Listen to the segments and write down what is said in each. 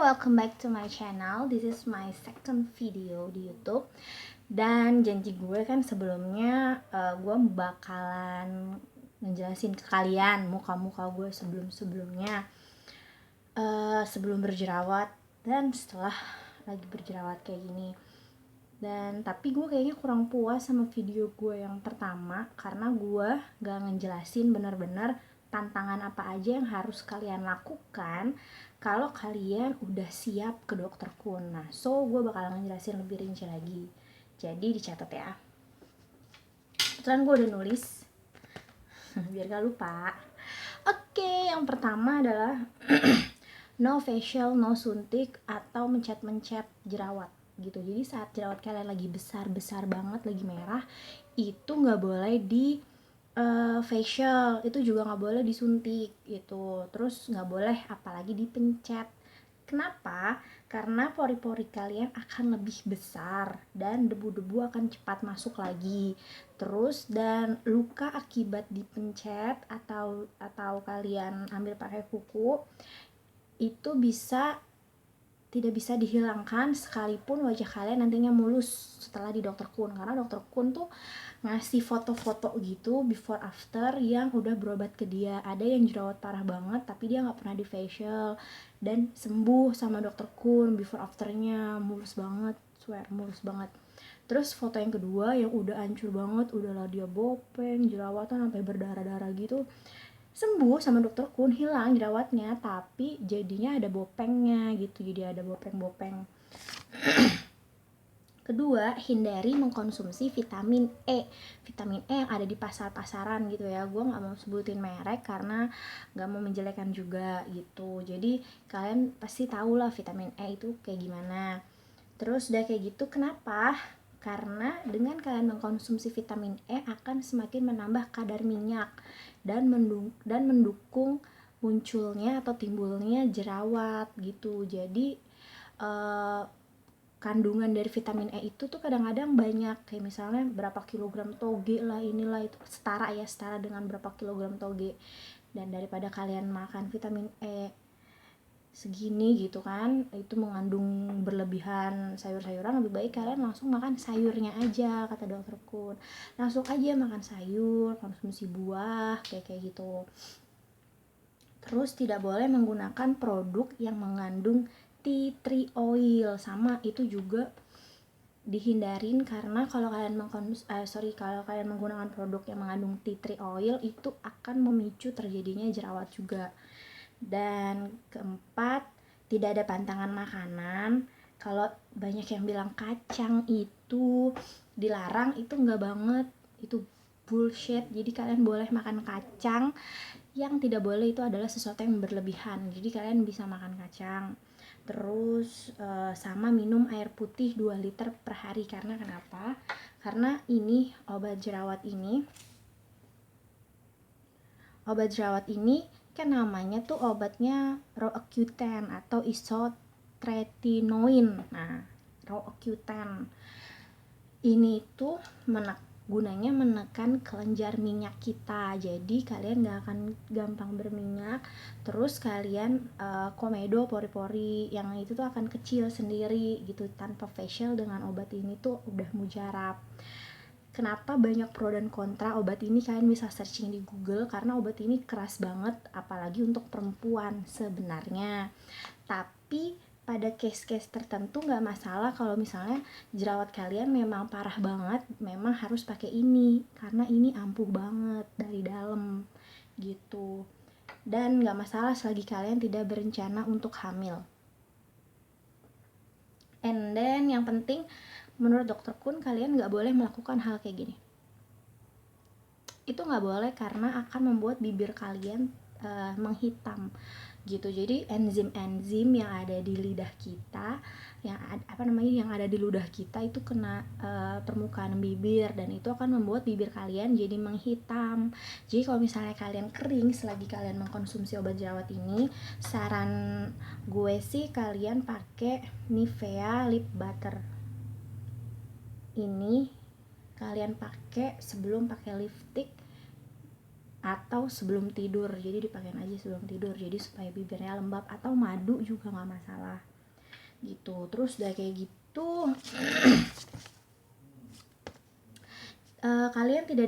welcome back to my channel. This is my second video di YouTube. Dan janji gue kan sebelumnya gue bakalan ngejelasin ke kalian muka-muka gue sebelum-sebelumnya, sebelum berjerawat dan setelah lagi berjerawat kayak gini. Dan tapi gue kayaknya kurang puas sama video gue yang pertama karena gue gak ngejelasin benar-benar tantangan apa aja yang harus kalian lakukan kalau kalian udah siap ke dokter kun. Nah, so gue bakalan ngejelasin lebih rinci lagi. Jadi dicatat ya. Kebetulan gue udah nulis biar gak lupa. Oke, yang pertama adalah no facial, no suntik atau mencet-mencet jerawat gitu. Jadi saat jerawat kalian lagi besar-besar banget, lagi merah, itu nggak boleh di facial, itu juga nggak boleh disuntik gitu. Terus nggak boleh apalagi dipencet. Kenapa? Karena pori-pori kalian akan lebih besar dan debu-debu akan cepat masuk lagi. Terus dan luka akibat dipencet atau kalian ambil pakai kuku itu tidak bisa dihilangkan sekalipun wajah kalian nantinya mulus setelah di dokter kun, karena dokter kun tuh ngasih foto-foto gitu before after yang udah berobat ke dia. Ada yang jerawat parah banget tapi dia nggak pernah di facial dan sembuh sama dokter kun, before afternya mulus banget, swear mulus banget. Terus foto yang kedua yang udah hancur banget, udahlah dia bopeng, jerawatan sampai berdarah-darah gitu, sembuh sama dokter kun, hilang jerawatnya tapi jadinya ada bopengnya gitu, jadi ada bopeng-bopeng. Kedua, hindari mengkonsumsi vitamin E. Vitamin E yang ada di pasar-pasaran gitu ya. Gue gak mau sebutin merek karena gak mau menjelekan juga gitu. Jadi kalian pasti tahu lah vitamin E itu kayak gimana. Terus udah kayak gitu, kenapa? Karena dengan kalian mengkonsumsi vitamin E akan semakin menambah kadar minyak dan mendukung munculnya atau timbulnya jerawat gitu. Jadi kandungan dari vitamin E itu tuh kadang-kadang banyak, kayak misalnya berapa kilogram toge lah, inilah itu setara dengan berapa kilogram toge. Dan daripada kalian makan vitamin E segini gitu kan, itu mengandung berlebihan sayur-sayuran, lebih baik kalian langsung makan sayurnya aja, kata dokter kun. Langsung aja makan sayur, konsumsi buah kayak gitu. Terus tidak boleh menggunakan produk yang mengandung tea tree oil, sama itu juga dihindarin karena kalau kalian menggunakan produk yang mengandung tea tree oil itu akan memicu terjadinya jerawat juga. Dan keempat, tidak ada pantangan makanan. Kalau banyak yang bilang kacang itu dilarang, itu enggak banget, itu bullshit. Jadi kalian boleh makan kacang. Yang tidak boleh itu adalah sesuatu yang berlebihan. Jadi kalian bisa makan kacang. Terus sama minum air putih 2 liter per hari. Karena kenapa? Karena ini obat jerawat ini kan namanya tuh obatnya Roaccutane atau isotretinoin. Nah, Roaccutane ini tuh gunanya menekan kelenjar minyak kita, jadi kalian gak akan gampang berminyak. Terus kalian komedo, pori-pori yang itu tuh akan kecil sendiri gitu tanpa facial. Dengan obat ini tuh udah mujarab. Kenapa banyak pro dan kontra obat ini, kalian bisa searching di Google, karena obat ini keras banget apalagi untuk perempuan sebenarnya. Tapi pada case-case tertentu nggak masalah kalau misalnya jerawat kalian memang parah banget, memang harus pakai ini karena ini ampuh banget dari dalam gitu. Dan nggak masalah selagi kalian tidak berencana untuk hamil. And then yang penting menurut dokter kun, kalian nggak boleh melakukan hal kayak gini. Itu nggak boleh karena akan membuat bibir kalian menghitam gitu. Jadi enzim yang ada di lidah kita, yang ada di ludah kita itu kena permukaan bibir, dan itu akan membuat bibir kalian jadi menghitam. Jadi kalau misalnya kalian kering selagi kalian mengkonsumsi obat jerawat ini, saran gue sih kalian pakai Nivea lip butter. Ini kalian pakai sebelum pakai lipstick atau sebelum tidur. Jadi dipakein aja sebelum tidur, jadi supaya bibirnya lembab, atau madu juga nggak masalah. gitu. Terus udah kayak gitu kalian tidak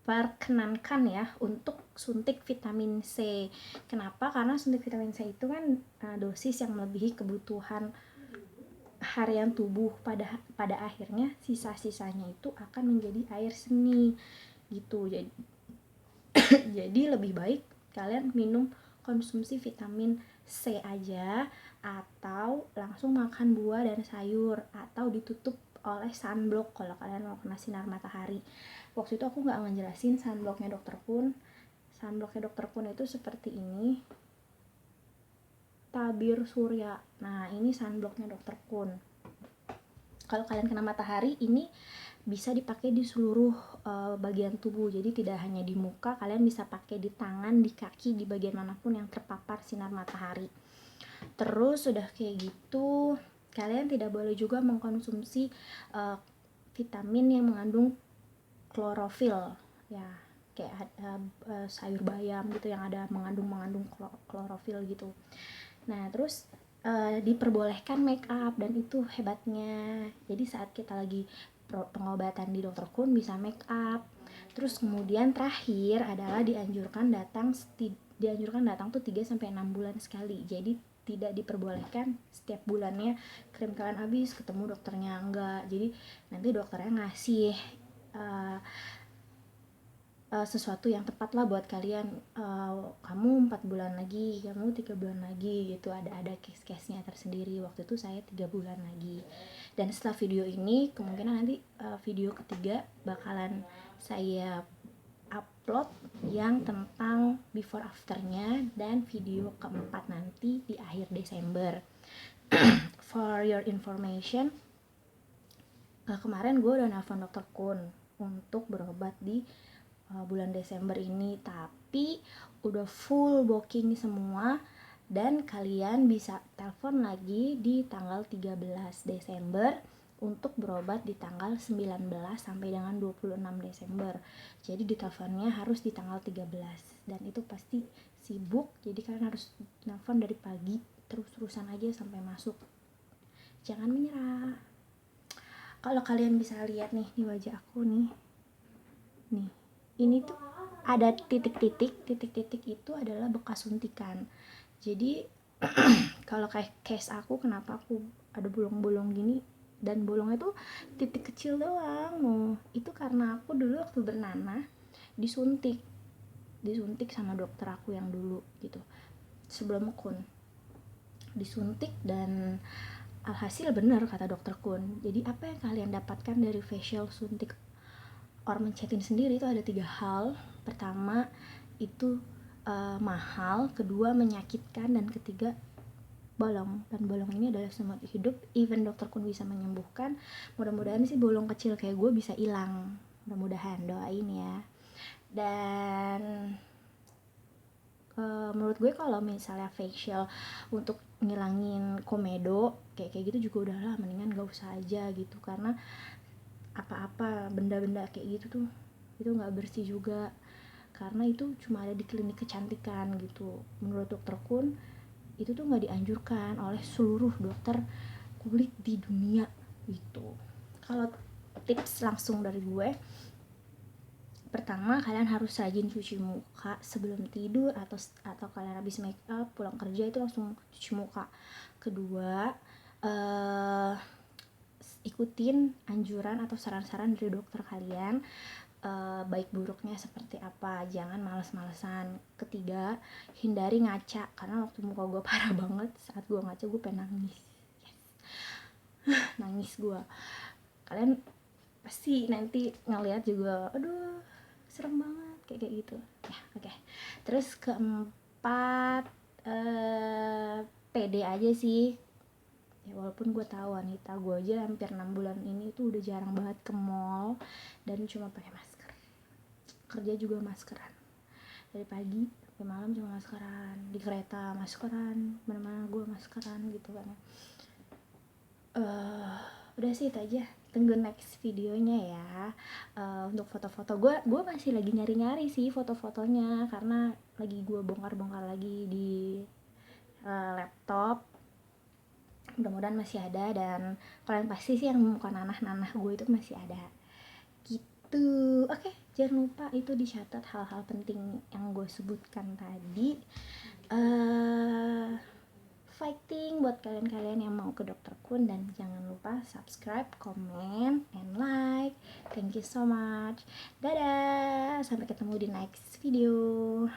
diperkenankan ya untuk suntik vitamin C. Kenapa? Karena suntik vitamin C itu kan dosis yang melebihi kebutuhan harian tubuh. Pada akhirnya sisa-sisanya itu akan menjadi air seni gitu. Jadi lebih baik kalian minum konsumsi vitamin C aja, atau langsung makan buah dan sayur, atau ditutup oleh sunblock kalau kalian mau kena sinar matahari. Waktu itu aku nggak ngejelasin sunblocknya Dr. Kun. Sunblocknya Dr. Kun itu seperti ini, tabir surya. Nah ini sunblocknya Dr. Kun. Kalau kalian kena matahari, ini bisa dipakai di seluruh bagian tubuh. Jadi tidak hanya di muka, kalian bisa pakai di tangan, di kaki, di bagian manapun yang terpapar sinar matahari. Terus sudah kayak gitu, kalian tidak boleh juga mengkonsumsi vitamin yang mengandung klorofil ya, kayak sayur bayam gitu yang ada mengandung klorofil gitu. Nah terus diperbolehkan make up, dan itu hebatnya. Jadi saat kita lagi pengobatan di Dr. Kun bisa make up. Terus kemudian terakhir adalah dianjurkan datang tuh 3-6 bulan sekali. Jadi tidak diperbolehkan setiap bulannya krim kalian habis ketemu dokternya, enggak. Jadi nanti dokternya ngasih sesuatu yang tepat lah buat kalian. Kamu 4 bulan lagi, kamu 3 bulan lagi gitu. Ada case-nya tersendiri. Waktu itu saya 3 bulan lagi. Dan setelah video ini kemungkinan nanti video ketiga bakalan saya upload yang tentang before afternya, dan video keempat nanti di akhir Desember. For your information, kemarin gue udah nelfon Dr. Kun untuk berobat di bulan Desember ini, tapi udah full booking semua, dan kalian bisa telepon lagi di tanggal 13 Desember untuk berobat di tanggal 19 sampai dengan 26 Desember. Jadi di teleponnya harus di tanggal 13, dan itu pasti sibuk, jadi kalian harus telepon dari pagi terus-terusan aja sampai masuk. Jangan menyerah. Kalau kalian bisa lihat nih di wajah aku nih, ini tuh ada titik-titik itu adalah bekas suntikan. Jadi kalau kayak case aku, kenapa aku ada bolong-bolong gini, dan bolongnya tuh titik kecil doang. Itu karena aku dulu waktu bernanah disuntik sama dokter aku yang dulu gitu, sebelum Kun disuntik. Dan alhasil benar kata dokter Kun. Jadi apa yang kalian dapatkan dari facial suntik ormen chatin sendiri itu ada 3 hal. Pertama itu mahal, kedua menyakitkan, dan ketiga bolong. Dan bolong ini adalah seumur hidup. Even dokter Kun bisa menyembuhkan. Mudah-mudahan sih bolong kecil kayak gue bisa hilang, mudah-mudahan, doain ya. Dan menurut gue kalau misalnya facial untuk ngilangin komedo kayak gitu juga udahlah, mendingan gak usah aja gitu. Karena apa-apa benda-benda kayak gitu tuh itu nggak bersih juga, karena itu cuma ada di klinik kecantikan gitu. Menurut dokter Kun itu tuh nggak dianjurkan oleh seluruh dokter kulit di dunia gitu. Kalau tips langsung dari gue, pertama kalian harus rajin cuci muka sebelum tidur, atau kalian habis make up pulang kerja itu langsung cuci muka. Kedua, ikutin anjuran atau saran-saran dari dokter kalian, baik buruknya seperti apa, jangan males-malesan. Ketiga, hindari ngaca, karena waktu muka gue parah banget, saat gue ngaca gue pengen nangis. Nangis gue. Kalian pasti nanti ngeliat juga, aduh serem banget kayak gitu ya. Oke. Terus keempat, pede aja sih ya, walaupun gue tahu wanita, gue aja hampir 6 bulan ini tuh udah jarang banget ke mall dan cuma pakai masker. Kerja juga maskeran, dari pagi sampai malam cuma maskeran, di kereta maskeran, mana-mana gue maskeran gitu kan. Udah sih itu aja, tunggu next videonya ya. Untuk foto-foto gue masih lagi nyari-nyari sih foto-fotonya, karena lagi gue bongkar-bongkar lagi di laptop. mudah-mudahan masih ada, dan kalian pasti sih yang muka nanah-nanah gue itu masih ada gitu. Oke, jangan lupa itu dicatat hal-hal penting yang gue sebutkan tadi. Fighting buat kalian-kalian yang mau ke Dokter Kun, dan jangan lupa subscribe, comment, and like. Thank you so much. Dadah, sampai ketemu di next video.